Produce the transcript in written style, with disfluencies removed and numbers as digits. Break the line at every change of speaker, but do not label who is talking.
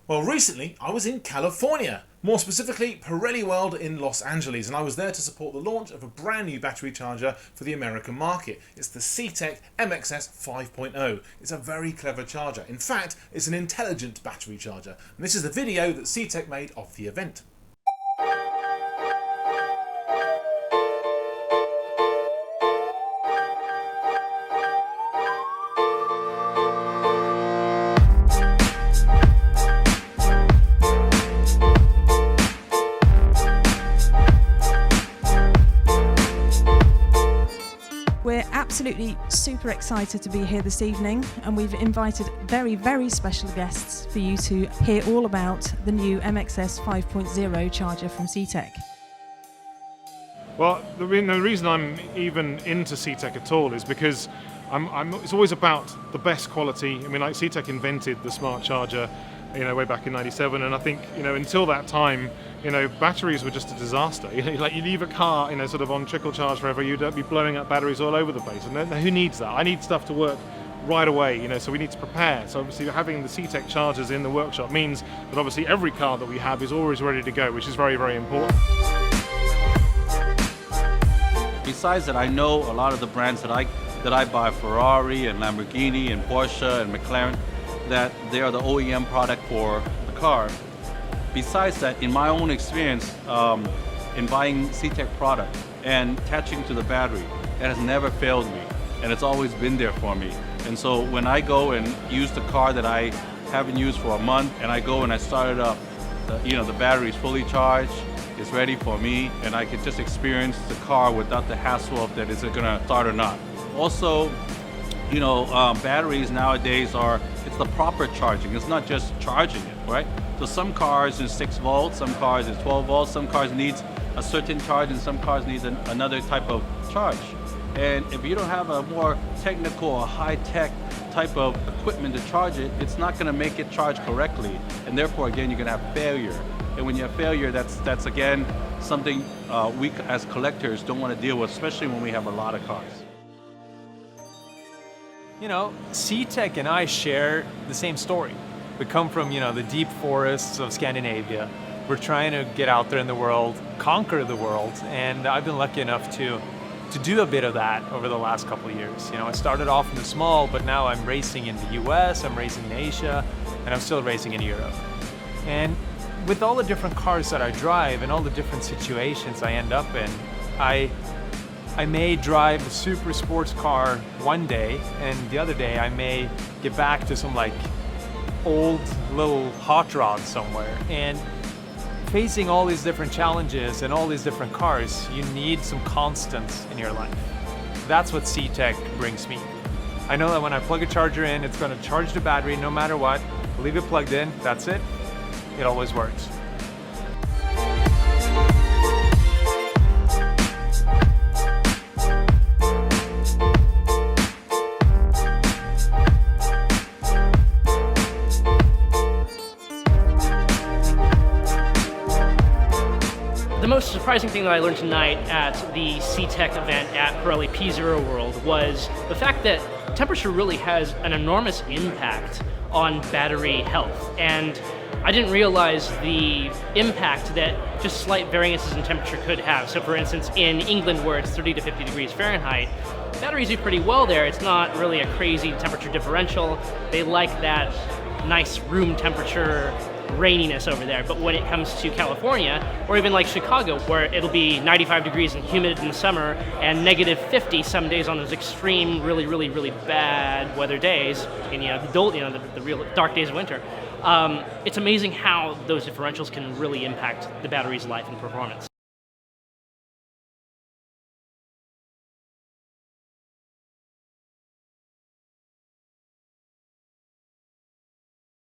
Well, recently I was in California, more specifically Pirelli World in Los Angeles, and I was there to support the launch of a brand new battery charger for the American market. It's the CTEK MXS 5.0. It's a very clever charger. In fact, it's an intelligent battery charger, and this is the video that CTEK made of the event.
We're absolutely super excited to be here this evening, and we've invited very, very special guests for you to hear all about the new MXS 5.0 charger from CTEK.
Well, the reason I'm even into CTEK at all is because it's always about the best quality. I mean, like CTEK invented the smart charger, way back in '97, and I think, until that time, batteries were just a disaster. Like you leave a car, sort of on trickle charge forever, you'd be blowing up batteries all over the place, and then who needs that? I need stuff to work right away, so we need to prepare. So obviously having the CTEK chargers in the workshop means that obviously every car that we have is always ready to go, which is very, very important.
Besides that, I know a lot of the brands that I buy, Ferrari and Lamborghini and Porsche and McLaren, that they are the OEM product for the car. Besides that, in my own experience, in buying CTEK product and attaching to the battery, it has never failed me, and it's always been there for me. And so when I go and use the car that I haven't used for a month, and I go and I start it up, the battery is fully charged, it's ready for me, and I can just experience the car without the hassle of that is it gonna start or not. Also, batteries nowadays it's the proper charging. It's not just charging it, right? So some cars is 6 volts, some cars is 12 volts, some cars needs a certain charge, and some cars needs another type of charge. And if you don't have a more technical or high-tech type of equipment to charge it, it's not gonna make it charge correctly. And therefore, again, you're gonna have failure. And when you have failure, that's again, something we as collectors don't wanna deal with, especially when we have a lot of cars.
CTEK and I share the same story. We come from, the deep forests of Scandinavia. We're trying to get out there in the world, conquer the world, and I've been lucky enough to do a bit of that over the last couple of years. I started off in the small, but now I'm racing in the US, I'm racing in Asia, and I'm still racing in Europe. And with all the different cars that I drive and all the different situations I end up in, I may drive a super sports car one day, and the other day I may get back to some old little hot rod somewhere. And facing all these different challenges and all these different cars, you need some constants in your life. That's what CTEK brings me. I know that when I plug a charger in, it's going to charge the battery no matter what. Leave it plugged in, that's it. It always works.
The most surprising thing that I learned tonight at the CTEK event at Pirelli P0 World was the fact that temperature really has an enormous impact on battery health. And I didn't realize the impact that just slight variances in temperature could have. So for instance, in England, where it's 30 to 50 degrees Fahrenheit, batteries do pretty well there. It's not really a crazy temperature differential. They like that nice room temperature raininess over there. But when it comes to California, or even like Chicago, where it'll be 95 degrees and humid in the summer and negative 50 some days on those extreme, really, really, really bad weather days, and the real dark days of winter, it's amazing how those differentials can really impact the battery's life and performance.